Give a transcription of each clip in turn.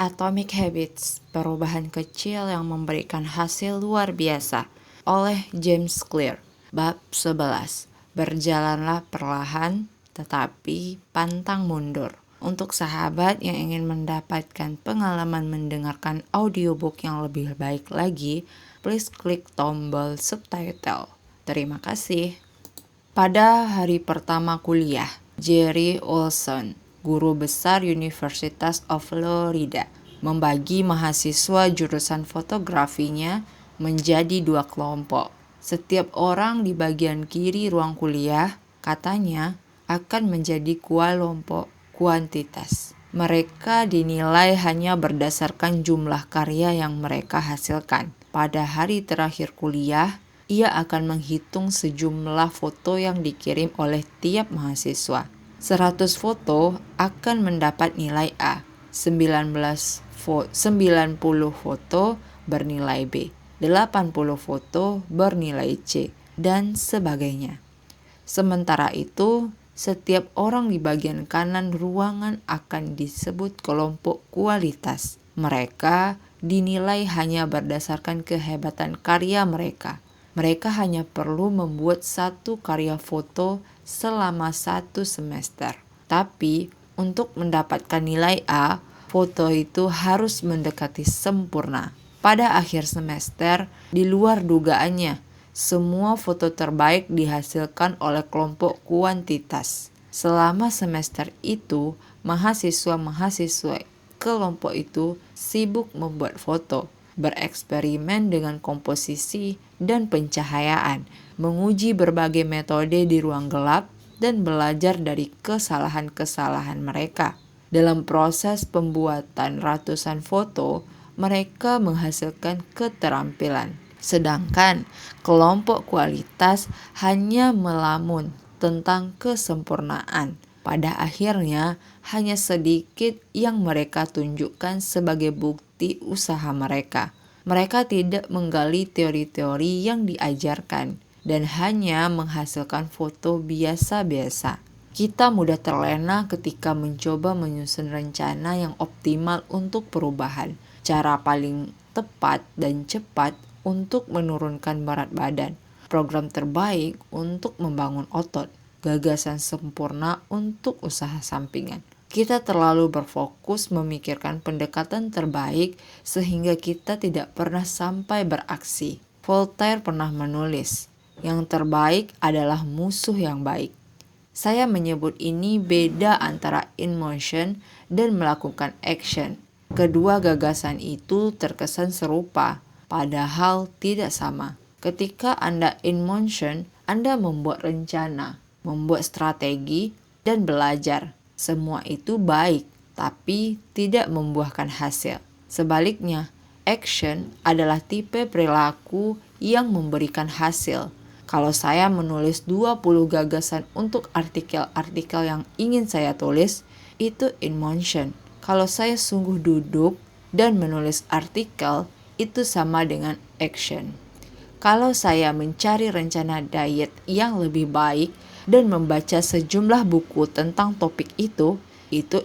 Atomic Habits, perubahan kecil yang memberikan hasil luar biasa, oleh James Clear. Bab 11. Berjalanlah perlahan, tetapi pantang mundur. Untuk sahabat yang ingin mendapatkan pengalaman mendengarkan audiobook yang lebih baik lagi, please klik tombol subtitle. Terima kasih. Pada hari pertama kuliah, Jerry Olson, guru besar Universitas of Florida, membagi mahasiswa jurusan fotografinya menjadi 2 kelompok. Setiap orang di bagian kiri ruang kuliah, katanya, akan menjadi kelompok kuantitas. Mereka dinilai hanya berdasarkan jumlah karya yang mereka hasilkan. Pada hari terakhir kuliah, ia akan menghitung sejumlah foto yang dikirim oleh tiap mahasiswa. 100 foto akan mendapat nilai A, 90 foto bernilai B, 80 foto bernilai C, dan sebagainya. Sementara itu, setiap orang di bagian kanan ruangan akan disebut kelompok kualitas. Mereka dinilai hanya berdasarkan kehebatan karya mereka. Mereka hanya perlu membuat 1 karya foto selama 1 semester. Tapi, untuk mendapatkan nilai A, foto itu harus mendekati sempurna. Pada akhir semester, di luar dugaannya, semua foto terbaik dihasilkan oleh kelompok kuantitas. Selama semester itu, mahasiswa-mahasiswa kelompok itu sibuk membuat foto, bereksperimen dengan komposisi dan pencahayaan, menguji berbagai metode di ruang gelap, dan belajar dari kesalahan-kesalahan mereka. Dalam proses pembuatan ratusan foto, mereka menghasilkan keterampilan. Sedangkan kelompok kualitas hanya melamun tentang kesempurnaan. Pada akhirnya, hanya sedikit yang mereka tunjukkan sebagai bukti usaha mereka. Mereka tidak menggali teori-teori yang diajarkan dan hanya menghasilkan foto biasa-biasa. Kita mudah terlena ketika mencoba menyusun rencana yang optimal untuk perubahan. Cara paling tepat dan cepat untuk menurunkan berat badan. Program terbaik untuk membangun otot. Gagasan sempurna untuk usaha sampingan. Kita terlalu berfokus memikirkan pendekatan terbaik sehingga kita tidak pernah sampai beraksi. Voltaire pernah menulis, yang terbaik adalah musuh yang baik. Saya menyebut ini beda antara in motion dan melakukan action. Kedua gagasan itu terkesan serupa, padahal tidak sama. Ketika Anda in motion, Anda membuat rencana, membuat strategi, dan belajar. Semua itu baik, tapi tidak membuahkan hasil. Sebaliknya, action adalah tipe perilaku yang memberikan hasil. Kalau saya menulis 20 gagasan untuk artikel-artikel yang ingin saya tulis, itu in motion. Kalau saya sungguh duduk dan menulis artikel, itu sama dengan action. Kalau saya mencari rencana diet yang lebih baik dan membaca sejumlah buku tentang topik itu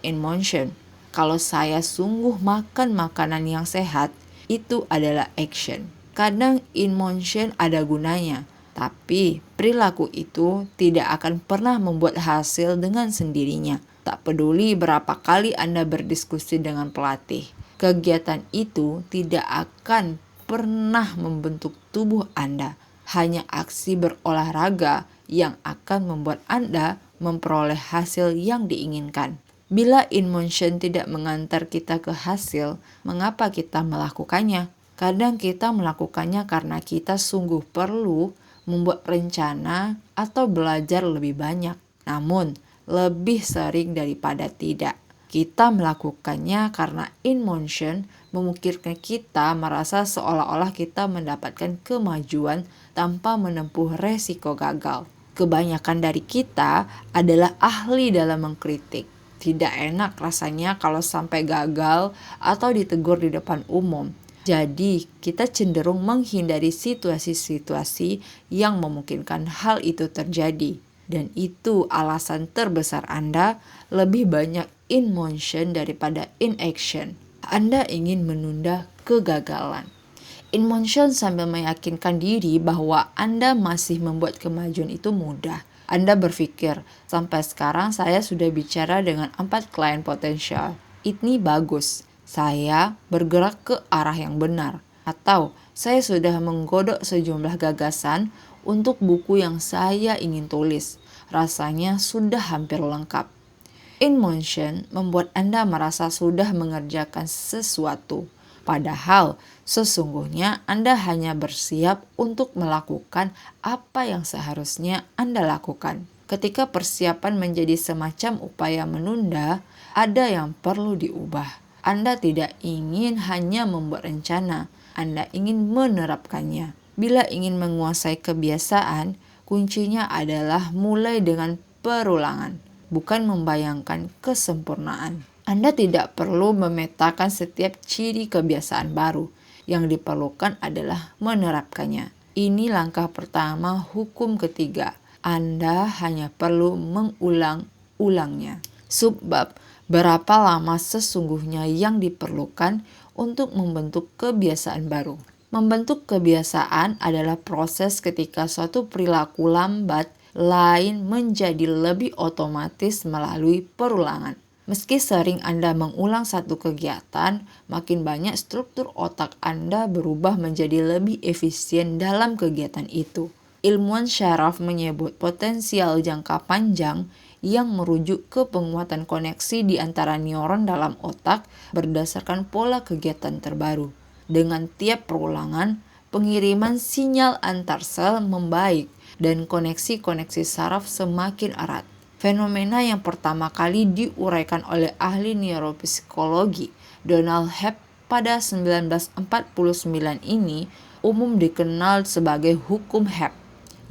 in motion. Kalau saya sungguh makan makanan yang sehat, itu adalah action. Kadang in motion ada gunanya, tapi perilaku itu tidak akan pernah membuat hasil dengan sendirinya. Tak peduli berapa kali Anda berdiskusi dengan pelatih, kegiatan itu tidak akan pernah membentuk tubuh Anda. Hanya aksi berolahraga yang akan membuat Anda memperoleh hasil yang diinginkan. Bila in motion tidak mengantar kita ke hasil, mengapa kita melakukannya? Kadang kita melakukannya karena kita sungguh perlu membuat rencana atau belajar lebih banyak. Namun, lebih sering daripada tidak, kita melakukannya karena in motion memungkinkan kita merasa seolah-olah kita mendapatkan kemajuan tanpa menempuh resiko gagal. Kebanyakan dari kita adalah ahli dalam mengkritik. Tidak enak rasanya kalau sampai gagal atau ditegur di depan umum. Jadi, kita cenderung menghindari situasi-situasi yang memungkinkan hal itu terjadi. Dan itu alasan terbesar Anda lebih banyak in motion daripada in action. Anda ingin menunda kegagalan. InMotion sambil meyakinkan diri bahwa Anda masih membuat kemajuan itu mudah. Anda berpikir, sampai sekarang saya sudah bicara dengan 4 klien potensial. Ini bagus, saya bergerak ke arah yang benar. Atau, saya sudah menggodok sejumlah gagasan untuk buku yang saya ingin tulis. Rasanya sudah hampir lengkap. InMotion membuat Anda merasa sudah mengerjakan sesuatu. Padahal, sesungguhnya Anda hanya bersiap untuk melakukan apa yang seharusnya Anda lakukan. Ketika persiapan menjadi semacam upaya menunda, ada yang perlu diubah. Anda tidak ingin hanya membuat rencana, Anda ingin menerapkannya. Bila ingin menguasai kebiasaan, kuncinya adalah mulai dengan perulangan, bukan membayangkan kesempurnaan. Anda tidak perlu memetakan setiap ciri kebiasaan baru. Yang diperlukan adalah menerapkannya. Ini langkah pertama hukum ketiga. Anda hanya perlu mengulang-ulangnya. Subbab, berapa lama sesungguhnya yang diperlukan untuk membentuk kebiasaan baru? Membentuk kebiasaan adalah proses ketika suatu perilaku lambat lain menjadi lebih otomatis melalui perulangan. Meski sering Anda mengulang satu kegiatan, makin banyak struktur otak Anda berubah menjadi lebih efisien dalam kegiatan itu. Ilmuwan syaraf menyebut potensial jangka panjang yang merujuk ke penguatan koneksi di antara neuron dalam otak berdasarkan pola kegiatan terbaru. Dengan tiap perulangan, pengiriman sinyal antar sel membaik dan koneksi-koneksi saraf semakin erat. Fenomena yang pertama kali diuraikan oleh ahli neuropsikologi Donald Hebb pada 1949 ini umum dikenal sebagai hukum Hebb,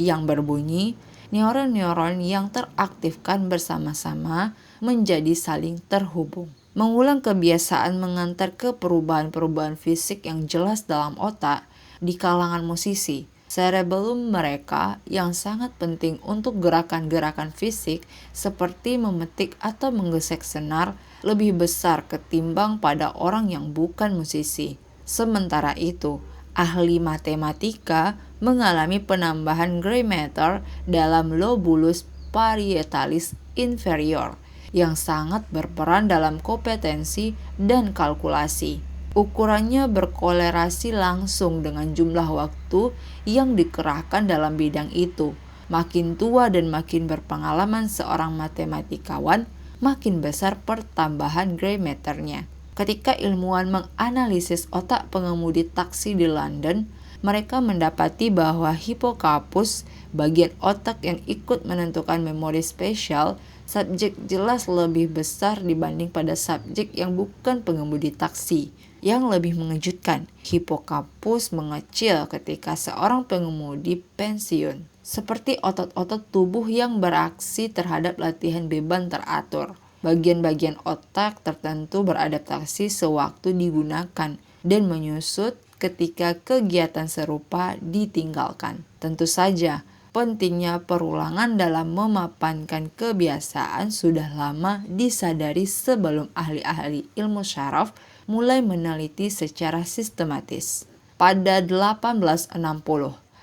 yang berbunyi neuron-neuron yang teraktifkan bersama-sama menjadi saling terhubung. Mengulang kebiasaan mengantar ke perubahan-perubahan fisik yang jelas dalam otak. Di kalangan musisi, cerebellum mereka yang sangat penting untuk gerakan-gerakan fisik seperti memetik atau menggesek senar lebih besar ketimbang pada orang yang bukan musisi. Sementara itu, ahli matematika mengalami penambahan gray matter dalam lobulus parietalis inferior yang sangat berperan dalam kompetensi dan kalkulasi. Ukurannya berkolerasi langsung dengan jumlah waktu yang dikerahkan dalam bidang itu. Makin tua dan makin berpengalaman seorang matematikawan, makin besar pertambahan gray matter-nya. Ketika ilmuwan menganalisis otak pengemudi taksi di London, mereka mendapati bahwa hipokampus, bagian otak yang ikut menentukan memori spesial, subjek jelas lebih besar dibanding pada subjek yang bukan pengemudi taksi. Yang lebih mengejutkan, hipokampus mengecil ketika seorang pengemudi pensiun, seperti otot-otot tubuh yang beraksi terhadap latihan beban teratur. Bagian-bagian otak tertentu beradaptasi sewaktu digunakan dan menyusut ketika kegiatan serupa ditinggalkan. Tentu saja, pentingnya perulangan dalam memapankan kebiasaan sudah lama disadari sebelum ahli-ahli ilmu syaraf mulai meneliti secara sistematis. Pada 1860,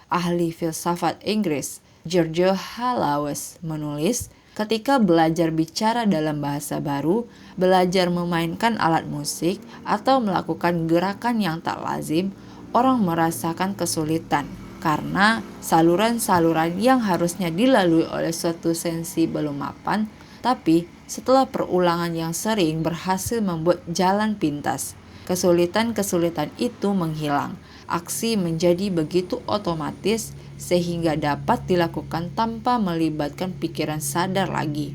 ahli filsafat Inggris George Halawes menulis, ketika belajar bicara dalam bahasa baru, belajar memainkan alat musik, atau melakukan gerakan yang tak lazim, orang merasakan kesulitan karena saluran-saluran yang harusnya dilalui oleh suatu sensi belum mapan, tapi setelah perulangan yang sering berhasil membuat jalan pintas. Kesulitan-kesulitan itu menghilang. Aksi menjadi begitu otomatis sehingga dapat dilakukan tanpa melibatkan pikiran sadar lagi.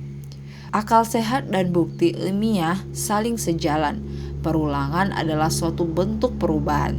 Akal sehat dan bukti ilmiah saling sejalan. Perulangan adalah suatu bentuk perubahan.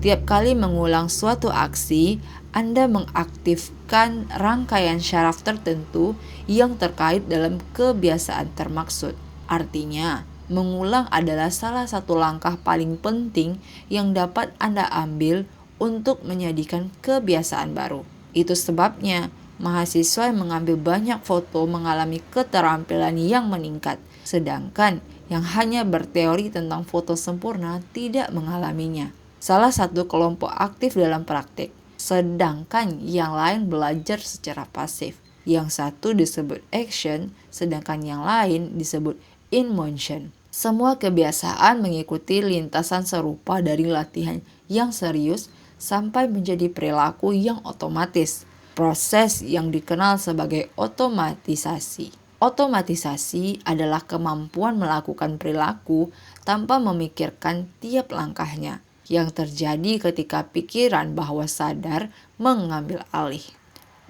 Tiap kali mengulang suatu aksi, Anda mengaktifkan rangkaian syaraf tertentu yang terkait dalam kebiasaan termaksud. Artinya, mengulang adalah salah satu langkah paling penting yang dapat Anda ambil untuk menjadikan kebiasaan baru. Itu sebabnya, mahasiswa yang mengambil banyak foto mengalami keterampilan yang meningkat, sedangkan yang hanya berteori tentang foto sempurna tidak mengalaminya. Salah satu kelompok aktif dalam praktik, sedangkan yang lain belajar secara pasif. Yang satu disebut action, sedangkan yang lain disebut in motion. Semua kebiasaan mengikuti lintasan serupa dari latihan yang serius sampai menjadi perilaku yang otomatis. Proses yang dikenal sebagai otomatisasi. Otomatisasi adalah kemampuan melakukan perilaku tanpa memikirkan tiap langkahnya, yang terjadi ketika pikiran bawah sadar mengambil alih.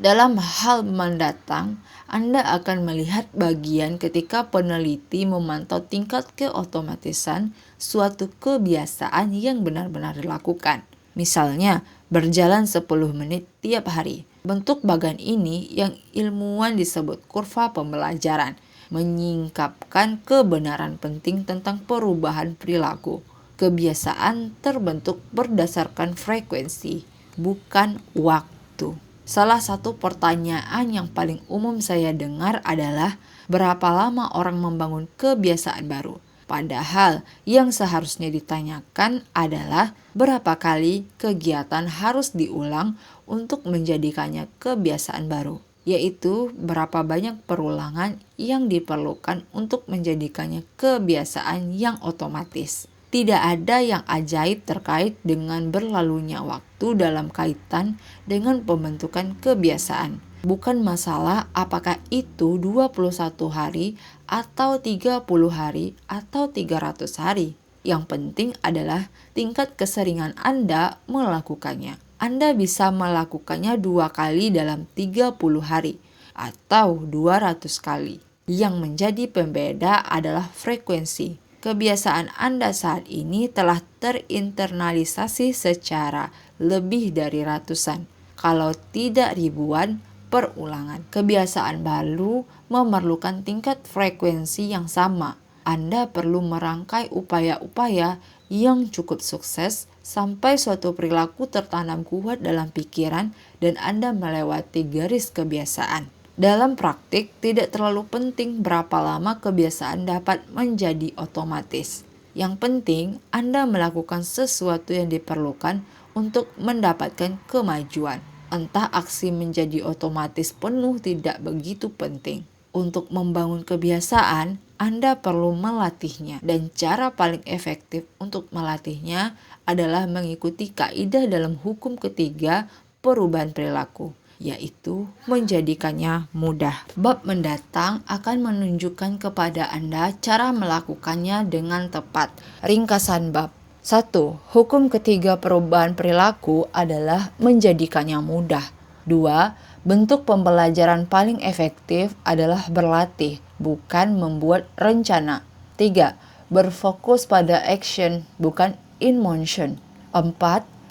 Dalam hal mendatang, Anda akan melihat bagian ketika peneliti memantau tingkat keotomatisan suatu kebiasaan yang benar-benar dilakukan. Misalnya, berjalan 10 menit tiap hari. Bentuk bagian ini yang ilmuwan disebut kurva pembelajaran, menyingkapkan kebenaran penting tentang perubahan perilaku. Kebiasaan terbentuk berdasarkan frekuensi, bukan waktu. Salah satu pertanyaan yang paling umum saya dengar adalah berapa lama orang membangun kebiasaan baru? Padahal yang seharusnya ditanyakan adalah berapa kali kegiatan harus diulang untuk menjadikannya kebiasaan baru, yaitu berapa banyak perulangan yang diperlukan untuk menjadikannya kebiasaan yang otomatis. Tidak ada yang ajaib terkait dengan berlalunya waktu dalam kaitan dengan pembentukan kebiasaan. Bukan masalah apakah itu 21 hari atau 30 hari atau 300 hari. Yang penting adalah tingkat keseringan Anda melakukannya. Anda bisa melakukannya 2 kali dalam 30 hari atau 200 kali. Yang menjadi pembeda adalah frekuensi. Kebiasaan Anda saat ini telah terinternalisasi secara lebih dari ratusan, kalau tidak ribuan, perulangan. Kebiasaan baru memerlukan tingkat frekuensi yang sama. Anda perlu merangkai upaya-upaya yang cukup sukses sampai suatu perilaku tertanam kuat dalam pikiran dan Anda melewati garis kebiasaan. Dalam praktik, tidak terlalu penting berapa lama kebiasaan dapat menjadi otomatis. Yang penting, Anda melakukan sesuatu yang diperlukan untuk mendapatkan kemajuan. Entah aksi menjadi otomatis penuh tidak begitu penting. Untuk membangun kebiasaan, Anda perlu melatihnya. Dan cara paling efektif untuk melatihnya adalah mengikuti kaidah dalam hukum ketiga perubahan perilaku, yaitu menjadikannya mudah. Bab mendatang akan menunjukkan kepada Anda cara melakukannya dengan tepat. Ringkasan bab 1. Hukum ketiga perubahan perilaku adalah menjadikannya mudah. 2. Bentuk pembelajaran paling efektif adalah berlatih, bukan membuat rencana. 3. Berfokus pada action, bukan in motion. 4.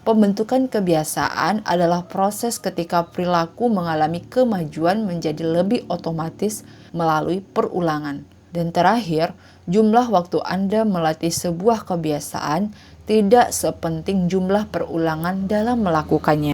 Pembentukan kebiasaan adalah proses ketika perilaku mengalami kemajuan menjadi lebih otomatis melalui perulangan. Dan terakhir, jumlah waktu Anda melatih sebuah kebiasaan tidak sepenting jumlah perulangan dalam melakukannya.